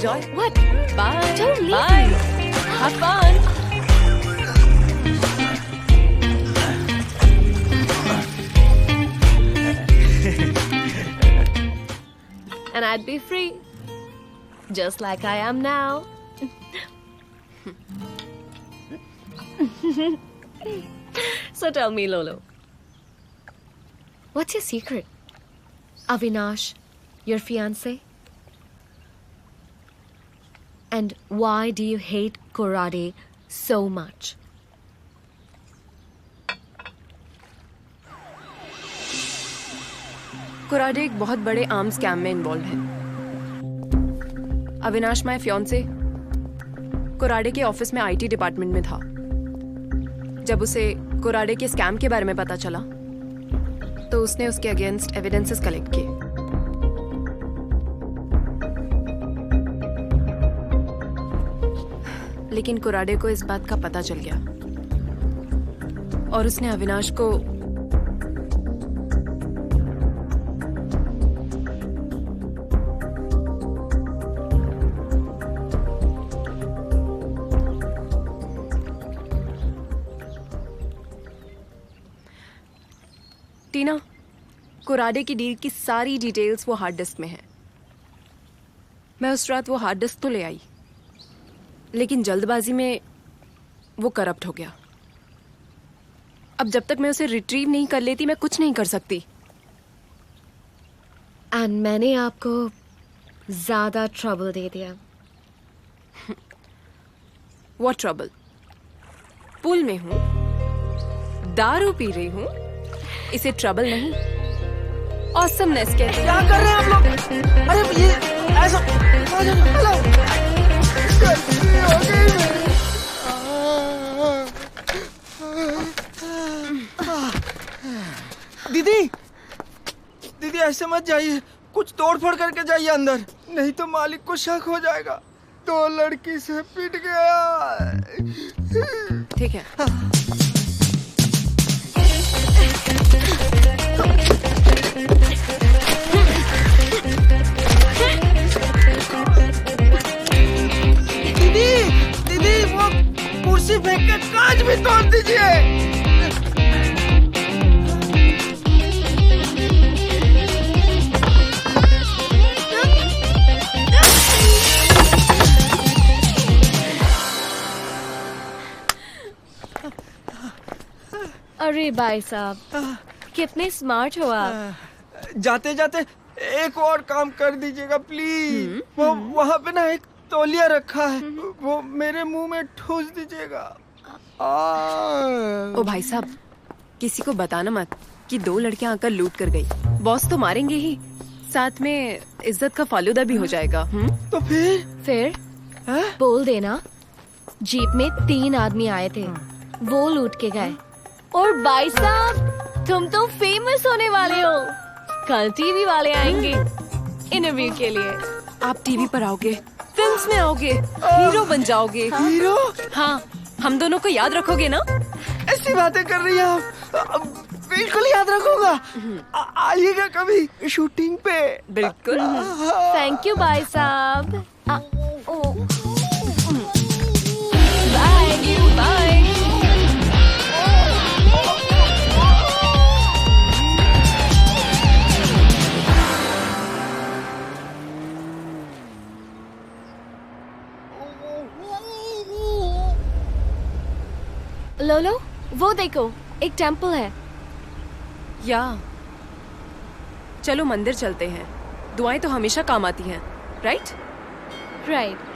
Enjoy. What? Bye. Don't leave Bye. me. Have fun. And I'd be free. Just like I am now. So tell me, Lolo. What's your secret? Avinash, your fiancé? And why do you hate Korade so much? Korade एक बहुत बड़े arm scam में involve है। Avinash my fiance Korade के office में IT department में था। जब उसे कोराडे के स्कैम के बारे में पता चला तो उसने उसके अगेंस्ट एविडेंसेस कलेक्ट किए। लेकिन कोराडे को इस बात का पता चल गया और उसने अविनाश को टीना, कोराडे की डील की सारी डिटेल्स वो हार्ड डिस्क में है। मैं उस रात वो हार्ड डिस्क तो ले आई, लेकिन जल्दबाजी में वो करप्ट हो गया। अब जब तक मैं उसे रिट्रीव नहीं कर लेती मैं कुछ नहीं कर सकती। एंड मैंने आपको ज्यादा ट्रबल दे दिया। What trouble? पूल में हूं, दारू पी रही हूं, इसे ट्रबल नहीं ऑसमनेस कहते हैं। क्या कर रहे हैं आप लोग? अरे ये ऐसा हेलो दीदी दीदी ऐसे मत जाइए, कुछ तोड़ फोड़ करके जाइए अंदर, नहीं तो मालिक को शक हो जाएगा। तो लड़की से पिट गया। ठीक है। दीदी दीदी वो कुर्सी फेंक के कांच भी तोड़ दीजिए। अरे भाई साहब, कितने स्मार्ट हो आप। जाते जाते एक और काम कर दीजिएगा प्लीज। वो वहाँ पे ना एक तौलिया रखा है, वो मेरे मुंह में ठूस दीजिएगा। ओ भाई साहब, किसी को बताना मत कि 2 लड़कियां आकर लूट कर गई। बॉस तो मारेंगे ही, साथ में इज्जत का फालूदा भी हो जाएगा। तो फिर बोल देना जीप में 3 आदमी आए थे, वो लूट के गए। और भाई साहब, तुम तो फेमस होने वाले हो, कल टीवी वाले आएंगे इंटरव्यू के लिए। आप टीवी पर आओगे, फिल्म्स में आओगे, हीरो बन जाओगे। हीरो? हाँ, हम दोनों को याद रखोगे ना? ऐसी बातें कर रही हैं आप, बिल्कुल याद रखूंगा। आइएगा कभी शूटिंग पे। बिल्कुल। थैंक यू भाई साहब। Bye bye. लोलो, वो देखो, एक टेंपल है। या चलो मंदिर चलते हैं, दुआएं तो हमेशा काम आती हैं, राइट? राइट।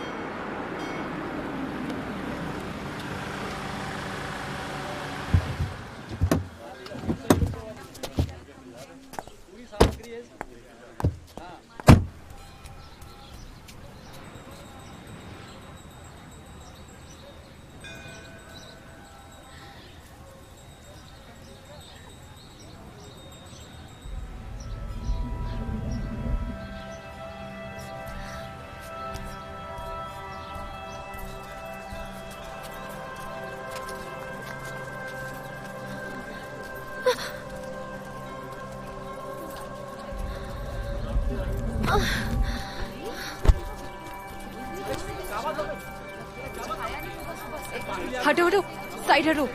हटो हटो, साइड हटो।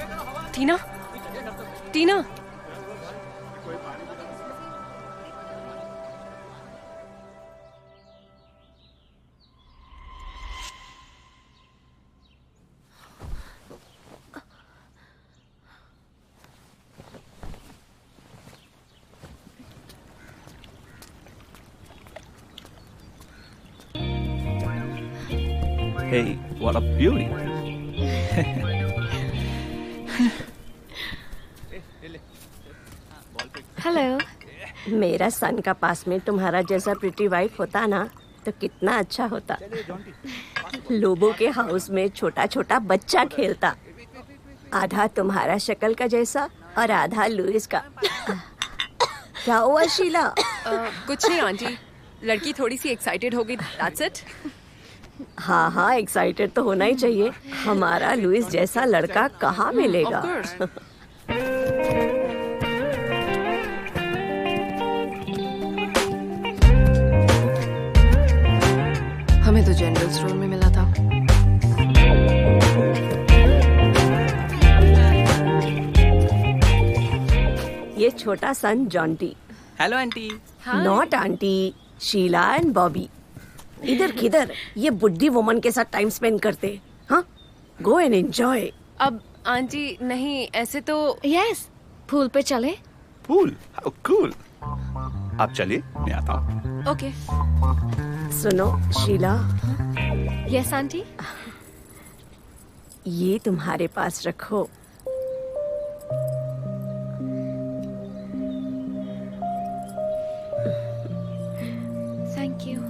टीना, टीना। Hey, what a beauty. Hello. मेरा सन का पास में तुम्हारा जैसा प्रिटी वाइफ होता ना तो कितना अच्छा होता। लोबो के हाउस में छोटा छोटा बच्चा खेलता, आधा तुम्हारा शक्ल का जैसा और आधा लुइस का। क्या हुआ शीला? कुछ नहीं आंटी, लड़की थोड़ी सी एक्साइटेड हो गई, दैट्स इट। हाँ हाँ, एक्साइटेड तो होना ही चाहिए। हमारा लुइस जैसा लड़का कहाँ मिलेगा? Of course. हमें तो जनरल स्टोर में मिला था। ये छोटा son Jonty. Hello aunty. Not aunty, Sheila and Bobby. इधर किधर ये बुड्ढी वुमन के साथ टाइम स्पेंड करते? हाँ, गो एंड एंजॉय। अब आंटी नहीं, ऐसे तो यस, पूल पे चले। Pool? How cool. आप चलिए, मैं आता हूँ। ओके। सुनो शीला, यस आंटी। ये तुम्हारे पास रखो। Thank you.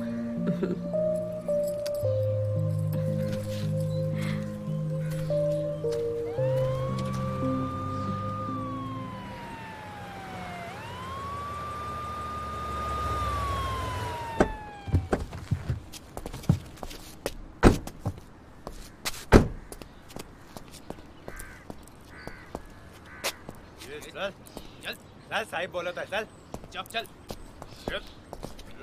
चल साहिब बोला था, चल चल चल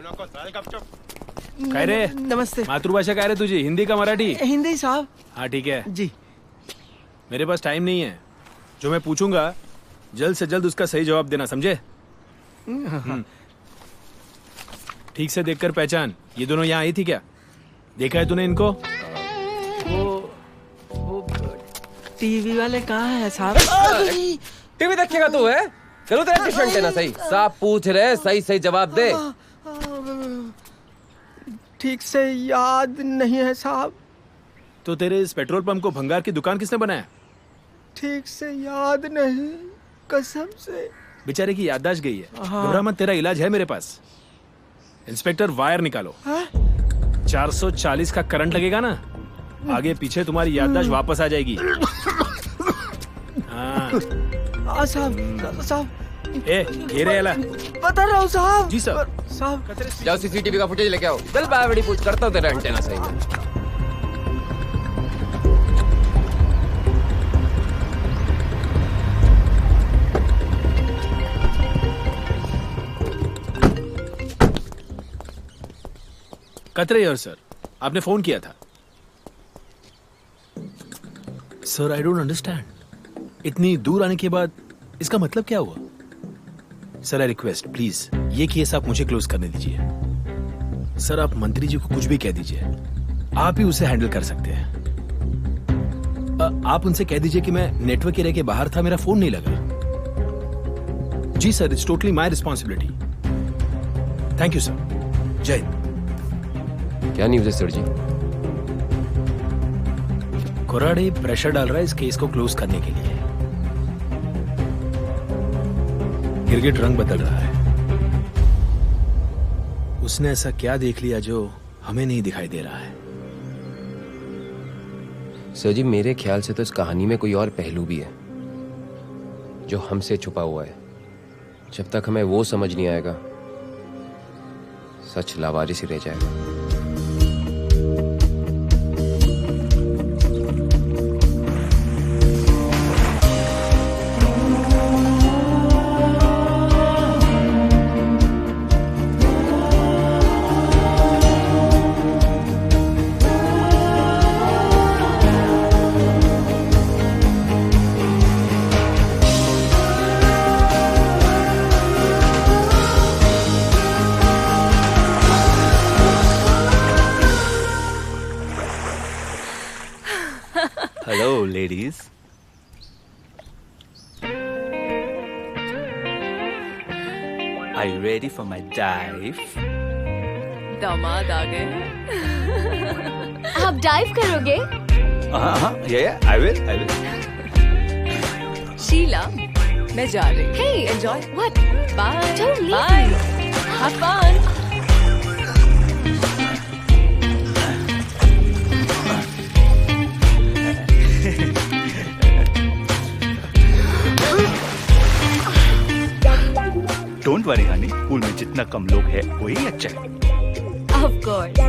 नको चल गपचप। काय रे? नमस्ते। मातृभाषा काय रे तुझी, हिंदी का मराठी? हिंदी साहब। हाँ ठीक है। जी। मेरे पास टाइम नहीं है, जो मैं पूछूंगा जल्द से जल्द उसका सही जवाब देना, समझे? ठीक से देखकर पहचान, ये दोनों यहाँ आई थी क्या? देखा है तूने इनको? वो टीवी वाले कहाँ है साहब? टीवी देखेगा तू है? चलो तेरा ट्यूशन देना सही। साहब पूछ रहे, सही सही जवाब दे। ठीक से याद नहीं है साहब। तो तेरे इस पेट्रोल पंप को भंगार की दुकान किसने बनाया? ठीक से याद नहीं, कसम से। बेचारे की याददाश्त गई है। घबरा मत, तेरा इलाज है मेरे पास। इंस्पेक्टर, वायर निकालो। 440 का करंट लगेगा ना, आगे पीछे तुम्हारी याददाश्त वापस आ जाएगी। हाँ साहब। ये रे एला। बता रहा हूँ साहब। जी सर। साहब जाओ सीसीटीवी का फुटेज लेके आओ। चल बावड़ी पूछ करता हूँ तेरा एंटेना सही में। कतरे यार सर, आपने फोन किया था। सर आई डोंट अंडरस्टैंड, इतनी दूर आने के बाद इसका मतलब क्या हुआ? सर आई रिक्वेस्ट, प्लीज ये केस आप मुझे क्लोज करने दीजिए। सर आप मंत्री जी को कुछ भी कह दीजिए, आप ही उसे हैंडल कर सकते हैं। आप उनसे कह दीजिए कि मैं नेटवर्क एरिया के बाहर था, मेरा फोन नहीं लगा। जी sir, it's totally my responsibility. Thank you sir. जय हिंद। क्या न्यूज़ है सर जी? कोराडे प्रेशर डाल रहा है इस केस को क्लोज करने के लिए। गिरगिट रंग बदल रहा है। उसने ऐसा क्या देख लिया जो हमें नहीं दिखाई दे रहा है? सर जी मेरे ख्याल से तो इस कहानी में कोई और पहलू भी है जो हमसे छुपा हुआ है। जब तक हमें वो समझ नहीं आएगा, सच लावारिस ही रह जाएगा। Hello, ladies. Are you ready for my dive? दामाद आ गए हैं। आप डाइव करोगे? Yeah, I will. शीला, मैं जा रही हूँ। Hey, Enjoy. What? Bye. Don't leave Bye. me. Have fun. Don't worry, honey. Pool में जितना कम लोग हैं, वही अच्छा है। Of course.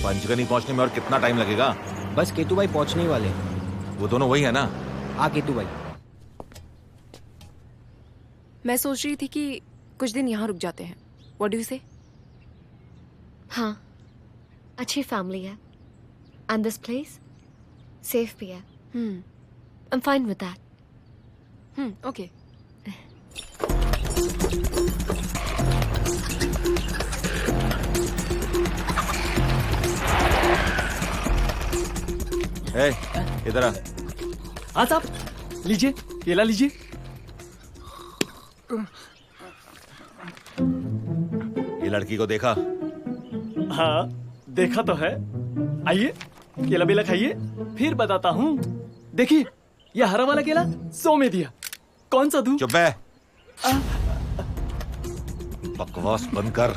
पंचगनी पहुंचने में और कितना टाइम लगेगा? बस केतु भाई पहुंचने ही वाले। वो दोनों वही है ना? हाँ केतु भाई। मैं सोच रही थी कि कुछ दिन यहाँ रुक जाते हैं। What do you say? हाँ, अच्छी फैमिली है। And this place, safe भी है। I'm fine with that. Okay. ए, इधर आ। हाँ साहब, लीजिए केला लीजिए। ये लड़की को देखा? हाँ देखा तो है। आइए केला बेला खाइए, फिर बताता हूँ। देखिए ये हरा वाला केला 100 में दिया। कौन सा दूं? चुप है। बकवास बंद कर,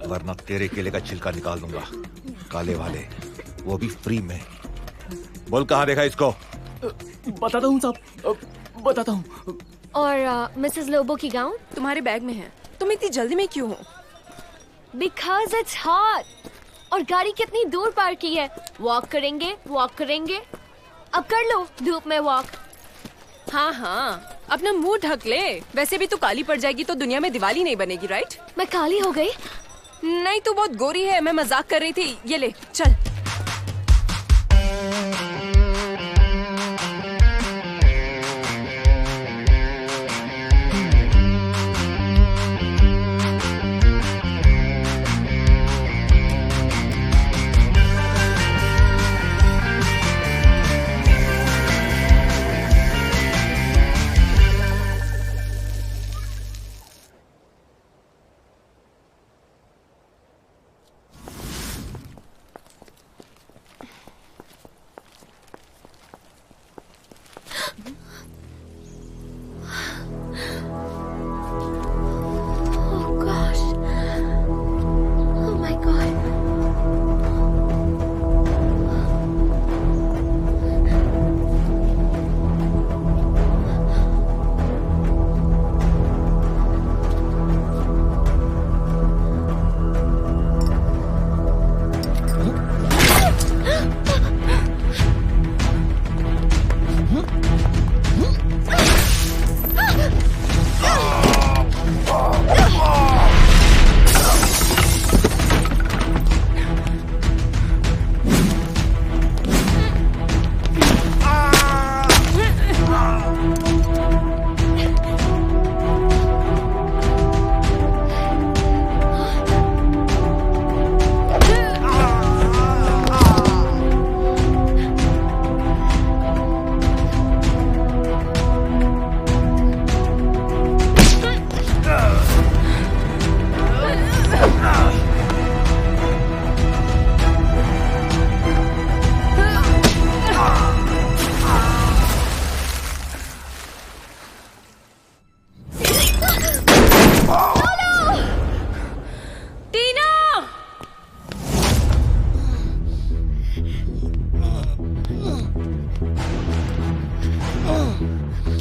वरना तेरे केले का छिलका निकाल दूंगा। काले वाले, वो भी फ्री में। बोल कहाँ देखा इसको? बताता हूँ साहब, बताता हूँ। और मिसेस लोबो की गाउन? तुम्हारे बैग में है। तुम इतनी जल्दी में क्यों हो? Because it's hot. और गाड़ी कितनी दूर पार्क की है? वॉक करेंगे। अब कर लो धूप में वॉक। हाँ, अपना मुंह ढक ले। वैसे भी तू काली पड़ जाएगी तो दुनिया में दिवाली नहीं बनेगी, राइट? मैं काली हो गई? नहीं, तू बहुत गोरी है। मैं मजाक कर रही थी। ये ले, चल।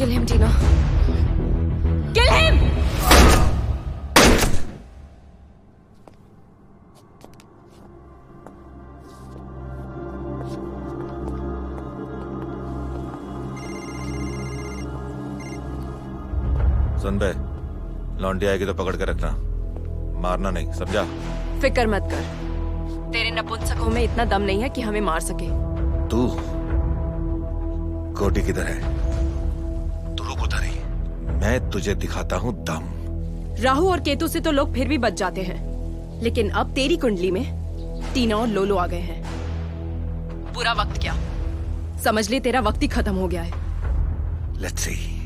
Kill him, Tina. Kill him! सुन बे, लौंडी आएगी तो पकड़ के रखना, मारना नहीं, समझा? फिक्र मत कर, तेरे नपुंसकों में इतना दम नहीं है कि हमें मार सके। तू कोटी किधर है? तू रुक उधर ही, मैं तुझे दिखाता हूँ दम। राहु और केतु से तो लोग फिर भी बच जाते हैं, लेकिन अब तेरी कुंडली में टीना और लोलो आ गए हैं। बुरा वक्त क्या, समझ ले तेरा वक्त ही खत्म हो गया है। Let's see.